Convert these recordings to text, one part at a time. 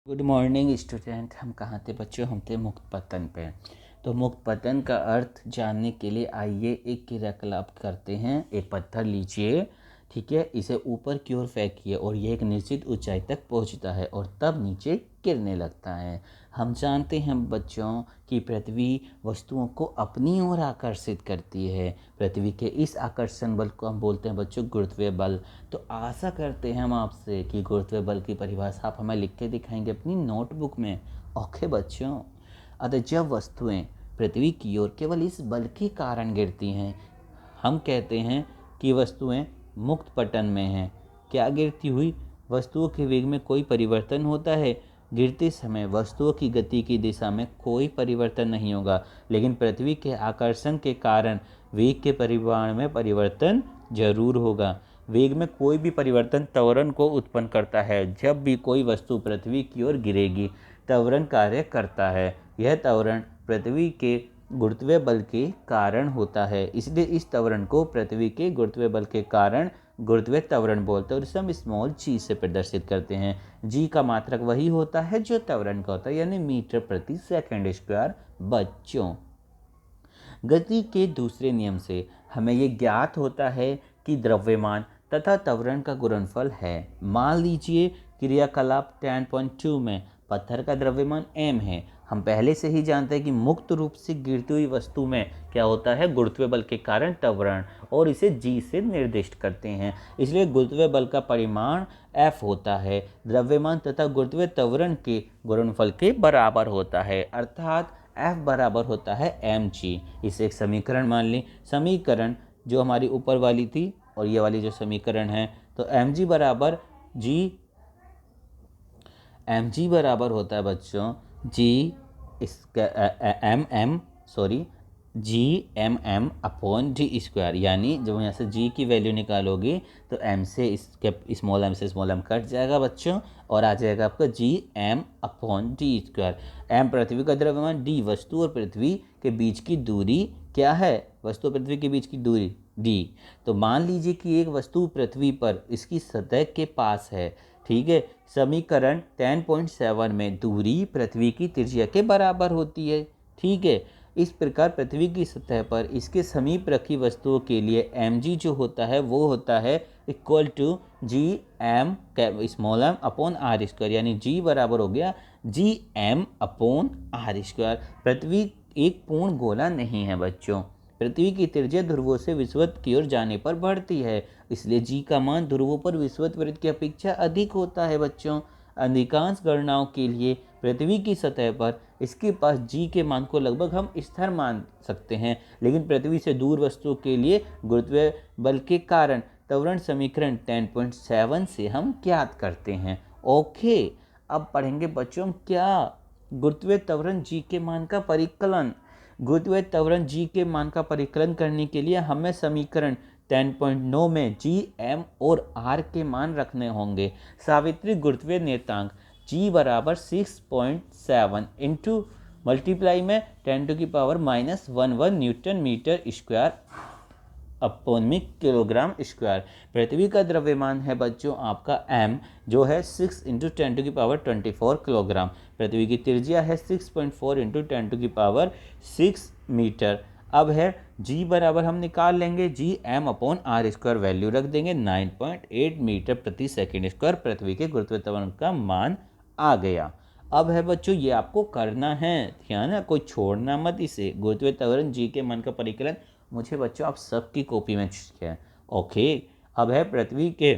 Good morning student. हम कहाँ थे बच्चों? हम थे मुक्त पतन पे। तो मुक्त पतन का अर्थ जानने के लिए आइए एक क्रियाकलाप करते हैं। एक पत्थर लीजिए, ठीक है, इसे ऊपर की ओर फेंकिए और यह एक निश्चित ऊंचाई तक पहुंचता है और तब नीचे गिरने लगता है। हम जानते हैं बच्चों कि पृथ्वी वस्तुओं को अपनी ओर आकर्षित करती है। पृथ्वी के इस आकर्षण बल को हम बोलते हैं बच्चों गुरुत्वीय बल। तो आशा करते हैं हम आपसे कि गुरुत्वीय बल की परिभाषा आप हमें लिख के दिखाएंगे अपनी नोटबुक में। ओके बच्चों। अतः जब वस्तुएं पृथ्वी की ओर केवल इस बल के कारण गिरती हैं, हम कहते हैं कि वस्तुएं मुक्त पतन में हैं। क्या गिरती हुई वस्तुओं के वेग में कोई परिवर्तन होता है? गिरते समय वस्तुओं की गति की दिशा में कोई परिवर्तन नहीं होगा, लेकिन पृथ्वी के आकर्षण के कारण वेग के परिमाण में परिवर्तन जरूर होगा। वेग में कोई भी परिवर्तन त्वरण को उत्पन्न करता है। जब भी कोई वस्तु पृथ्वी की ओर गिरेगी, त्वरण कार्य करता है। यह त्वरण पृथ्वी के गुरुत्वीय बल के कारण होता है, इसलिए इस त्वरण को पृथ्वी के गुरुत्वीय बल के कारण गुरुत्वीय त्वरण बोलते हैं और इसे हम स्मॉल जी से प्रदर्शित करते हैं। जी का मात्रक वही होता है जो त्वरण का होता है, यानी मीटर प्रति सेकंड स्क्वायर। बच्चों, गति के दूसरे नियम से हमें ये ज्ञात होता है कि द्रव्यमान तथा त्वरण का गुणनफल है। मान लीजिए क्रियाकलाप 10.2 में पत्थर का द्रव्यमान m है। हम पहले से ही जानते हैं कि मुक्त रूप से गिरती हुई वस्तु में क्या होता है, गुरुत्वीय बल के कारण त्वरण, और इसे g से निर्दिष्ट करते हैं। इसलिए गुरुत्वीय बल का परिमाण F होता है, द्रव्यमान तथा गुरुत्वीय त्वरण के गुणनफल के बराबर होता है, अर्थात F बराबर होता है mg। इसे एक समीकरण मान लें। समीकरण जो हमारी ऊपर वाली थी और ये वाली जो समीकरण है, तो mg बराबर होता है बच्चों g अपॉन डी स्क्वायर। यानी जब यहाँ से g की वैल्यू निकालोगे तो m से स्मॉल m कट जाएगा बच्चों और आ जाएगा आपका m upon D square. m पृथ्वी का द्रव्यमान, d वस्तु और पृथ्वी के बीच की दूरी क्या है, वस्तु और पृथ्वी के बीच की दूरी d। तो मान लीजिए कि एक वस्तु पृथ्वी पर इसकी सतह के पास है, ठीक है। समीकरण 10.7 में दूरी पृथ्वी की त्रिज्या के बराबर होती है, ठीक है। इस प्रकार पृथ्वी की सतह पर इसके समीप रखी वस्तुओं के लिए mg जो होता है वो होता है equal to gm small m upon R square, यानी g बराबर हो गया gm अपॉन आर स्क्वायर। पृथ्वी एक पूर्ण गोला नहीं है बच्चों। पृथ्वी की त्रिज्या ध्रुवों से विषुवत की ओर जाने पर बढ़ती है, इसलिए g का मान ध्रुवों पर विषुवत वृत्त की अपेक्षा अधिक होता है बच्चों। अधिकांश गणनाओं के लिए पृथ्वी की सतह पर इसके पास g के मान को लगभग हम स्थिर मान सकते हैं, लेकिन पृथ्वी से दूर वस्तुओं के लिए गुरुत्वीय बल के कारण त्वरण समीकरण 10.7 से हम ज्ञात करते हैं। ओके, अब पढ़ेंगे बच्चों क्या, गुरुत्वीय त्वरण g के मान का परिकलन। गुरुत्वीय त्वरण g के मान का परिकलन करने के लिए हमें समीकरण 10.9 में g, m और r के मान रखने होंगे। सावित्री गुरुत्वीय नियतांक g बराबर 6.7 इंटू मल्टीप्लाई में 10⁻⁻11 न्यूटन मीटर स्क्वायर अपॉन में किलोग्राम स्क्वायर। पृथ्वी का द्रव्यमान है बच्चों आपका m, जो है 6 इंटू 10⁻24 किलोग्राम। पृथ्वी की त्रिज्या है 6.4 इंटू 10⁻6 मीटर। अब है g बराबर हम निकाल लेंगे gm upon R square, value रख देंगे 9.8 मीटर प्रति सेकेंड स्क्वायर। पृथ्वी के गुरुत्वीय त्वरण का मान आ गया। अब है बच्चों ये आपको करना है, ध्यान है, कोई छोड़ना मत इसे। गुरुत्वीय त्वरण g के मान का परिकलन मुझे बच्चों आप सबकी कॉपी में है। ओके, अब है पृथ्वी के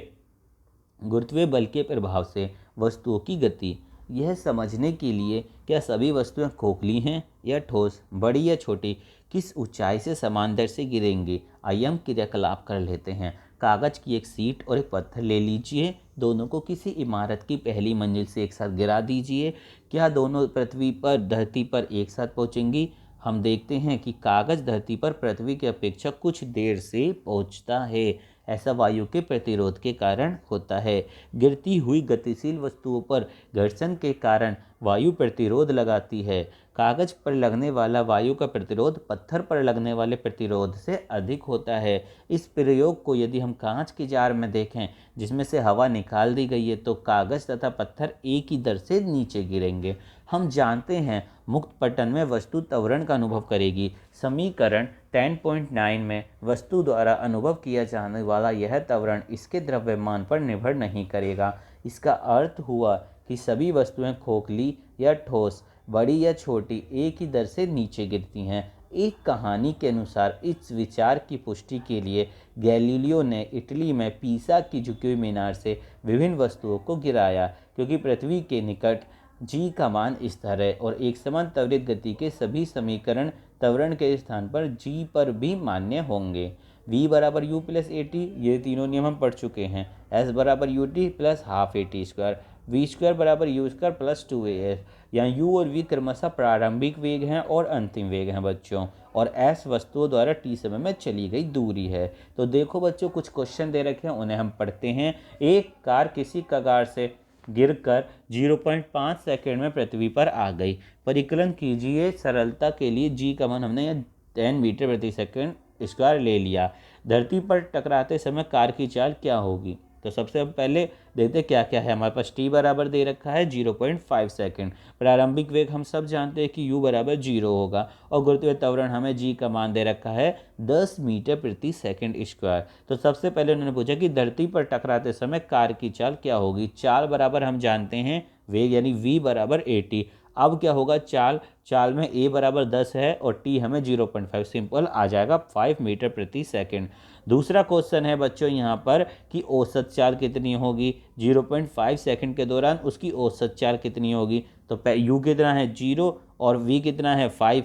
गुरुत्वीय बल के प्रभाव से वस्तुओं की गति। यह समझने के लिए क्या सभी वस्तुएं खोखली हैं या ठोस, बड़ी या छोटी, किस ऊंचाई से समान दर से गिरेंगी, आइए हम क्रियाकलाप कर लेते हैं। कागज की एक सीट और एक पत्थर ले लीजिए, दोनों को किसी इमारत की पहली मंजिल से एक साथ गिरा दीजिए। क्या दोनों पृथ्वी पर धरती पर एक साथ पहुंचेंगी? हम देखते हैं कि कागज धरती पर पृथ्वी की अपेक्षा कुछ देर से पहुंचता है, ऐसा वायु के प्रतिरोध के कारण होता है। गिरती हुई गतिशील वस्तुओं पर घर्षण के कारण वायु प्रतिरोध लगाती है। कागज पर लगने वाला वायु का प्रतिरोध पत्थर पर लगने वाले प्रतिरोध से अधिक होता है। इस प्रयोग को यदि हम कांच के जार में देखें जिसमें से हवा निकाल दी गई है तो कागज तथा पत्थर एक ही दर से नीचे गिरेंगे। हम जानते हैं मुक्त पटन में वस्तु त्वरण का अनुभव करेगी। समीकरण 10.9 में वस्तु द्वारा अनुभव किया जाने वाला यह त्वरण इसके द्रव्यमान पर निर्भर नहीं करेगा। इसका अर्थ हुआ कि सभी वस्तुएं खोखली या ठोस, बड़ी या छोटी, एक ही दर से नीचे गिरती हैं। एक कहानी के अनुसार इस विचार की पुष्टि के लिए गैलीलियो ने इटली में पीसा की झुकी हुई मीनार से विभिन्न वस्तुओं को गिराया। क्योंकि पृथ्वी के निकट जी का मान स्थिर है और एक समान त्वरित गति के सभी समीकरण त्वरण के स्थान पर जी पर भी मान्य होंगे। v बराबर यू प्लस ए टी, ये तीनों नियम हम पढ़ चुके हैं। s बराबर U T plus half A T square, V square बराबर यू स्क्वायर प्लस 2as। यहाँ u और v क्रमशः प्रारंभिक वेग हैं और अंतिम वेग हैं बच्चों, और s वस्तुओं द्वारा t समय में चली गई दूरी है। तो देखो बच्चों, कुछ क्वेश्चन दे रखे हैं, उन्हें हम पढ़ते हैं। एक कार किसी कगार से गिरकर 0.5 सेकंड में पृथ्वी पर आ गई। परिकलन कीजिए। सरलता के लिए g का मान हमने यहाँ 10 मीटर प्रति सेकंड स्क्वायर ले लिया। धरती पर टकराते समय कार की चाल क्या होगी? तो सबसे पहले देखते क्या क्या है। हमारे पास t बराबर दे रखा है 0.5 सेकंड। प्रारंभिक वेग हम सब जानते हैं कि u बराबर 0 होगा, और गुरुत्वीय त्वरण हमें g का मान दे रखा है 10 मीटर प्रति सेकंड स्क्वायर। तो सबसे पहले उन्होंने पूछा कि धरती पर टकराते समय कार की चाल क्या होगी। चाल बराबर हम जानते हैं वेग, यानी v बराबर at। अब क्या होगा, चाल में a बराबर 10 है और t हमें 0.5, सिंपल आ जाएगा 5 मीटर प्रति सेकंड। दूसरा क्वेश्चन है बच्चों यहाँ पर कि औसत चाल कितनी होगी 0.5 सेकंड के दौरान, उसकी औसत चाल कितनी होगी। तो u कितना है 0 और v कितना है 5,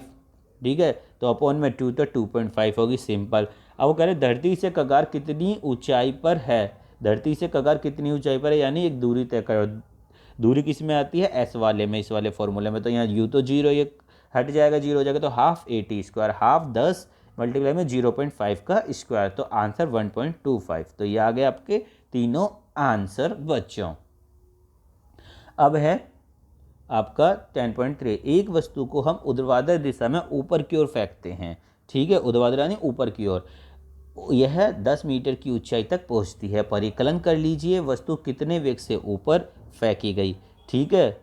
ठीक है, तो अपॉन में 2 तो 2.5 होगी, सिंपल। अब कह रहे धरती से कगार कितनी ऊंचाई पर है। धरती से कगार कितनी ऊंचाई पर है, यानी एक दूरी तय करो। दूरी किस में आती है, s वाले में, इस वाले फॉर्मूले में। तो यहाँ u तो 0, ये हट जाएगा, 0 हो जाएगा, तो half A T square, half 10 multiply में 0.5 का स्क्वायर, तो आंसर 1.25। तो ये आ गए आपके तीनों आंसर बच्चों। अब है आपका 10.3। एक वस्तु को हम ऊर्ध्वाधर दिशा में ऊपर की ओर फेंकते हैं, ठीक है, ऊर्ध्वाधर यानी ऊपर की ओर। यह 10 मीटर की ऊंचाई तक पहुंचती है। परिकलन कर लीजिए, वस्तु कितने वेग से ऊपर फेंकी गई, ठीक है।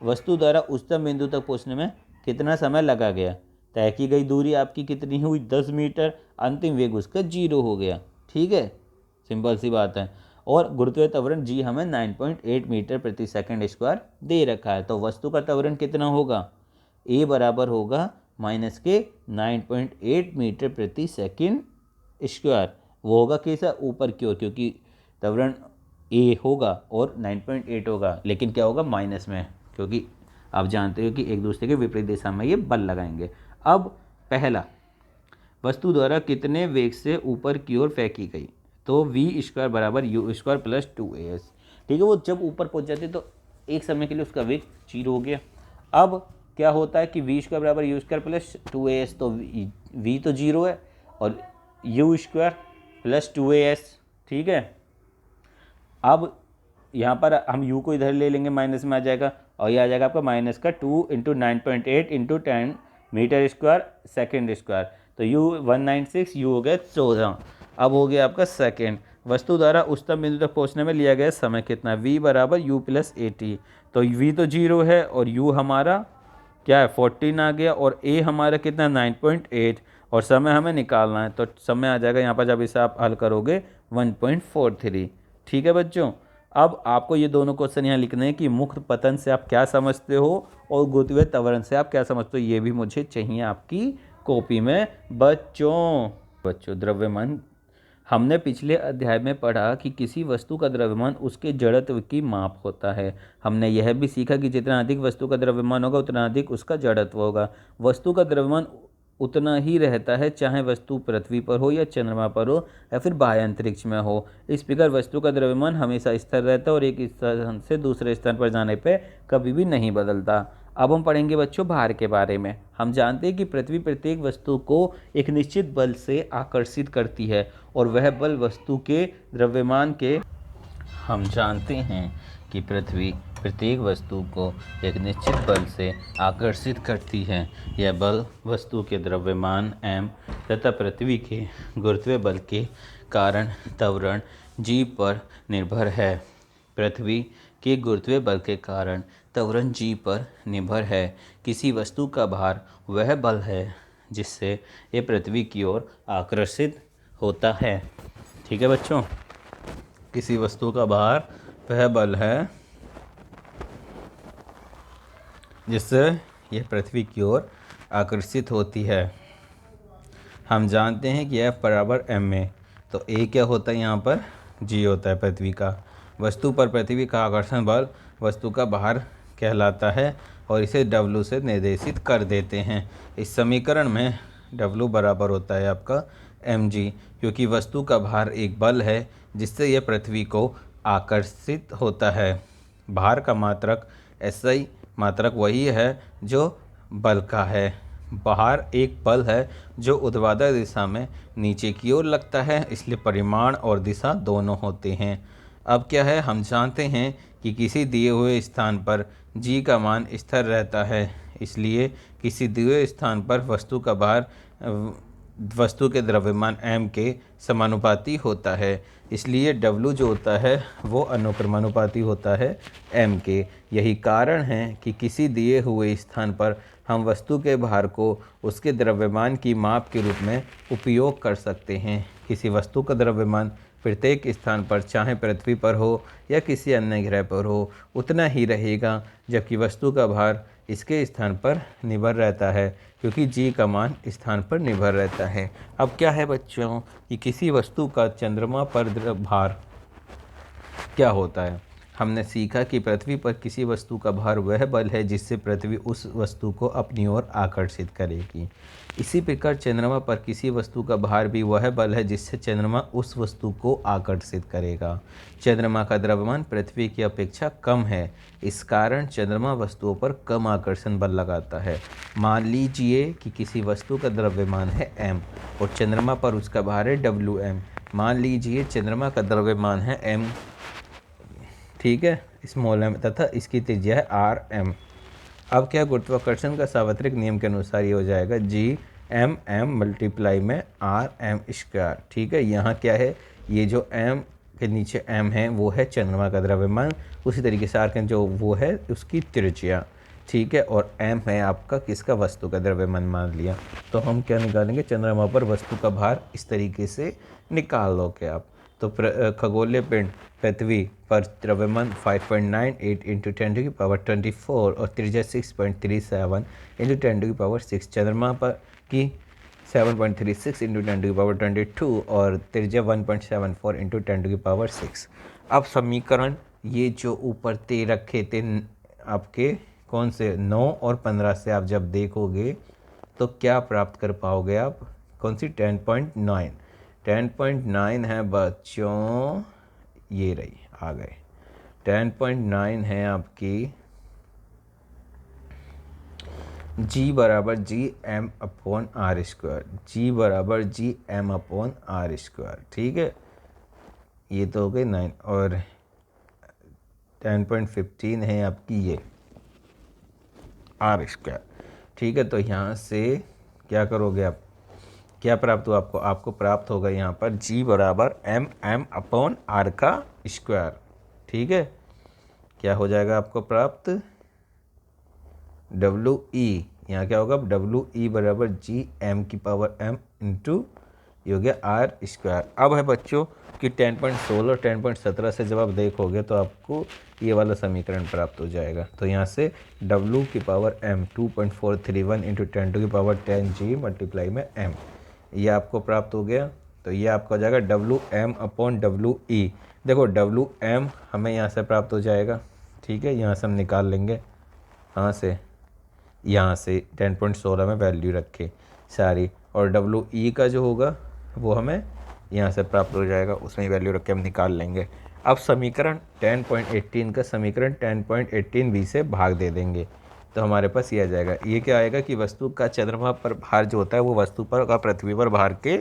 वस्तु द्वारा उच्चतम बिंदु तक पहुंचने में कितना समय लगा गया। तय की गई दूरी आपकी कितनी हुई 10 मीटर, अंतिम वेग उसका 0 हो गया, ठीक है, सिंपल सी बात है। और गुरुत्वीय त्वरण जी हमें 9.8 मीटर प्रति सेकंड स्क्वायर दे रखा है। तो वस्तु का त्वरण कितना होगा, a बराबर होगा माइनस के 9.8 मीटर प्रति सेकंड स्क्वायर। वो होगा कैसा, ऊपर की ओर, क्योंकि त्वरण a होगा और 9.8 होगा, लेकिन क्या होगा माइनस में, क्योंकि आप जानते हो कि एक दूसरे के विपरीत दिशा में ये बल लगाएंगे। अब पहला, वस्तु द्वारा कितने वेग से ऊपर की ओर फेंकी गई। तो v स्क्वायर बराबर यू स्क्वायर प्लस 2as, ठीक है। वो जब ऊपर पहुंच जाते तो एक समय के लिए उसका वेग 0 हो गया। अब क्या होता है कि v स्क्वायर बराबर यू स्क्वायर प्लस 2as, तो v तो 0 है और यू स्क्वायर प्लस 2as, ठीक है। अब यहाँ पर हम u को इधर ले लेंगे, माइनस में आ जाएगा, और ये आ जाएगा आपका माइनस का 2 into 9.8 into 10 metre square second square. तो u 196, u हो गया 14। अब हो गया आपका सेकेंड। वस्तु द्वारा उच्चतम बिंदु तक पहुँचने में लिया गया समय कितना, v बराबर u प्लस ए टी। तो v तो 0 है और u हमारा क्या है 14 आ गया, और a हमारा कितना 9.8, और समय हमें निकालना है। तो समय आ जाएगा यहाँ पर, जब इसे आप हल करोगे 1.43, ठीक है बच्चों। अब आपको ये दोनों क्वेश्चन यहाँ लिखने हैं कि मुक्त पतन से आप क्या समझते हो और गुरुत्वीय त्वरण से आप क्या समझते हो, ये भी मुझे चाहिए आपकी कॉपी में बच्चों। द्रव्यमान, हमने पिछले अध्याय में पढ़ा कि किसी वस्तु का द्रव्यमान उसके जड़त्व की माप होता है। हमने यह भी सीखा कि जितना अधिक वस्तु का द्रव्यमान होगा उतना अधिक उसका जड़त्व होगा। वस्तु का द्रव्यमान उतना ही रहता है चाहे वस्तु पृथ्वी पर हो या चंद्रमा पर हो या फिर बाह्य अंतरिक्ष में हो। इस प्रकार वस्तु का द्रव्यमान हमेशा स्थिर रहता है और एक स्थान से दूसरे स्थान पर जाने पर कभी भी नहीं बदलता। अब हम पढ़ेंगे बच्चों भार के बारे में। हम जानते हैं कि पृथ्वी प्रत्येक वस्तु को एक निश्चित बल से आकर्षित करती है और वह बल वस्तु के द्रव्यमान के हम जानते हैं कि पृथ्वी प्रत्येक वस्तु को एक निश्चित बल से आकर्षित करती है। यह बल वस्तु के द्रव्यमान m तथा पृथ्वी के गुरुत्वीय बल के कारण त्वरण g पर निर्भर है। पृथ्वी के गुरुत्वीय बल के कारण त्वरण g पर निर्भर है। किसी वस्तु का भार वह बल है जिससे ये पृथ्वी की ओर आकर्षित होता है। ठीक है बच्चों, किसी वस्तु का भार वह बल है जिससे यह पृथ्वी की ओर आकर्षित होती है। हम जानते हैं कि F बराबर m में, तो A क्या होता है यहाँ पर, G होता है पृथ्वी का। वस्तु पर पृथ्वी का आकर्षण बल वस्तु का भार कहलाता है और इसे W से निर्देशित कर देते हैं। इस समीकरण में W बराबर होता है आपका mg, क्योंकि वस्तु का भार एक बल है जिससे यह पृथ्वी को आकर्षित होता है। भार का मात्रक SI मात्रक वही है जो बल का है। भार एक बल है जो ऊर्ध्वाधर दिशा में नीचे की ओर लगता है, इसलिए परिमाण और दिशा दोनों होते हैं। अब क्या है, हम जानते हैं कि किसी दिए हुए स्थान पर g का मान स्थिर रहता है, इसलिए किसी दिए हुए स्थान पर वस्तु का भार वस्तु के द्रव्यमान m के समानुपाती होता है, इसलिए W जो होता है वो अनुक्रमानुपाती होता है m के। यही कारण है कि किसी दिए हुए स्थान पर हम वस्तु के भार को उसके द्रव्यमान की माप के रूप में उपयोग कर सकते हैं। किसी वस्तु का द्रव्यमान प्रत्येक स्थान पर, चाहे पृथ्वी पर हो या किसी अन्य ग्रह पर हो, उतना ही रहेगा, जबकि वस्तु का भार इसके स्थान पर निर्भर रहता है, क्योंकि g का मान स्थान पर निर्भर रहता है। अब क्या है बच्चों कि किसी वस्तु का चंद्रमा पर भार क्या होता है। हमने सीखा कि पृथ्वी पर किसी वस्तु का भार वह बल है जिससे पृथ्वी उस वस्तु को अपनी ओर आकर्षित करेगी। इसी प्रकार चंद्रमा पर किसी वस्तु का भार भी वह बल है जिससे चंद्रमा उस वस्तु को आकर्षित करेगा। चंद्रमा का द्रव्यमान पृथ्वी की अपेक्षा कम है, इस कारण चंद्रमा वस्तुओं पर कम आकर्षण बल लगाता है। मान लीजिए कि किसी वस्तु का द्रव्यमान है m और चंद्रमा पर उसका भार है Wm। मान लीजिए चंद्रमा का द्रव्यमान है m, ठीक है, स्मॉल m, तथा इसकी त्रिज्या है rm। अब क्या, गुरुत्वाकर्षण का सार्वत्रिक नियम के अनुसार ये हो जाएगा Gm मल्टीप्लाई में rm²। ठीक है, यहाँ क्या है, ये जो m के नीचे m है वो है चंद्रमा का द्रव्यमान, उसी तरीके से r जो वो है उसकी त्रिज्या। ठीक है, और m है आपका किसका, वस्तु का द्रव्यमान मान लिया। तो हम क्या निकालेंगे, चंद्रमा पर वस्तु का भार इस तरीके से निकाल लोगे आप। तो खगोलीय पिंड पृथ्वी पर द्रव्यमान 5.98 इंटू 10⁻24 और त्रिज्या 6.37 इंटू 10⁻6। चंद्रमा पर की 7.36 इंटू 10⁻22 और त्रिज्या 1.74 इंटू 10⁻6। अब समीकरण ये जो ऊपर ते रखे थे आपके कौन से 9 और 15 से आप जब देखोगे तो क्या प्राप्त कर पाओगे आप, कौन सी 10.9। 10.9 है बच्चों, ये रही आ गए। 10.9 है आपकी g बराबर Gm/r², g बराबर Gm/r²। ठीक है, ये तो हो गए 9 और 10.15 है आपकी ये r²। ठीक है, तो यहाँ से क्या करोगे आप, क्या प्राप्त हुआ आपको, आपको प्राप्त होगा यहाँ पर g बराबरMm/r²। ठीक है, क्या हो जाएगा आपको प्राप्त, WE, यहाँ क्या होगा, WE बराबर Gm⁻m इंटू ये हो गया r²। अब है बच्चों कि 10.16 और 10.17 से जब आप देखोगे तो आपको ये वाला समीकरण प्राप्त हो जाएगा। तो यहाँ से W⁻m 2.431 इंटू 10⁻10 G मल्टीप्लाई में m, ये आपको प्राप्त हो गया। तो ये आपका हो जाएगा Wm/WE। देखो Wm हमें यहाँ से प्राप्त हो जाएगा, ठीक है, यहाँ से हम निकाल लेंगे, कहाँ से, यहाँ से 10.16 में वैल्यू रखे सारी, और WE का जो होगा वो हमें यहाँ से प्राप्त हो जाएगा, उसमें वैल्यू रख के हम निकाल लेंगे। अब समीकरण 10.18 का समीकरण 10.18b से भाग दे देंगे। तो हमारे पास ये आ जाएगा। ये क्या आएगा कि वस्तु का चंद्रमा पर भार जो होता है वो वस्तु पर का पृथ्वी पर भार के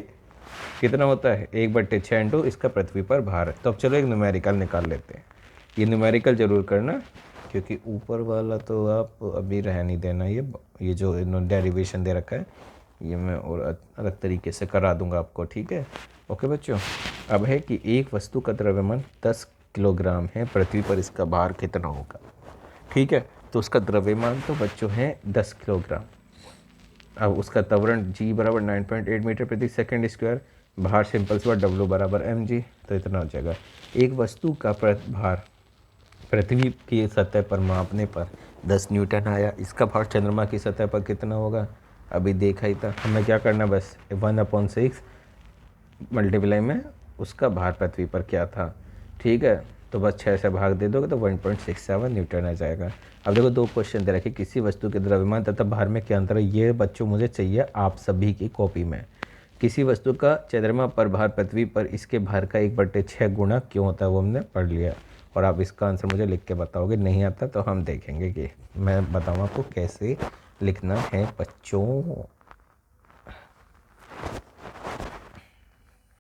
कितना होता है, 1/6 इंटू इसका पृथ्वी पर भार है। तो अब चलो एक न्यूमेरिकल निकाल लेते हैं। ये न्यूमेरिकल ज़रूर करना, क्योंकि ऊपर वाला तो आप अभी रह नहीं देना। ये जो इन्होंने डेरिवेशन दे रखा है ये मैं और अलग तरीके से करा दूंगा आपको, ठीक है। ओके बच्चों, अब है कि एक वस्तु का द्रव्यमान 10 किलोग्राम है, पृथ्वी पर इसका भार कितना होगा, ठीक है। तो उसका द्रव्यमान तो बच्चों है 10 किलोग्राम। अब उसका त्वरण g बराबर 9.8 मीटर प्रति सेकंड स्क्वायर, भार सिंपल से w बराबर mg, तो इतना हो जाएगा। एक वस्तु का भार पृथ्वी की सतह पर मापने पर 10 न्यूटन आया, इसका भार चंद्रमा की सतह पर कितना होगा अभी देखा ही था। हमें क्या करना, बस 1/6 मल्टीप्लाई में उसका भार पृथ्वी पर क्या था, ठीक है। तो बस 6 से भाग दे दोगे तो 1.67 न्यूटन आ जाएगा। अब देखो 2 क्वेश्चन दे रखे, किसी वस्तु के द्रव्यमान तथा भार में क्या अंतर है। ये बच्चों मुझे चाहिए आप सभी की कॉपी में। किसी वस्तु का चंद्रमा पर भार पृथ्वी पर इसके भार का 1/6 गुना क्यों होता है वो हमने पढ़ लिया, और आप इसका आंसर मुझे लिख के बताओगे। नहीं आता तो हम देखेंगे कि मैं बताऊँ आपको कैसे लिखना है बच्चों।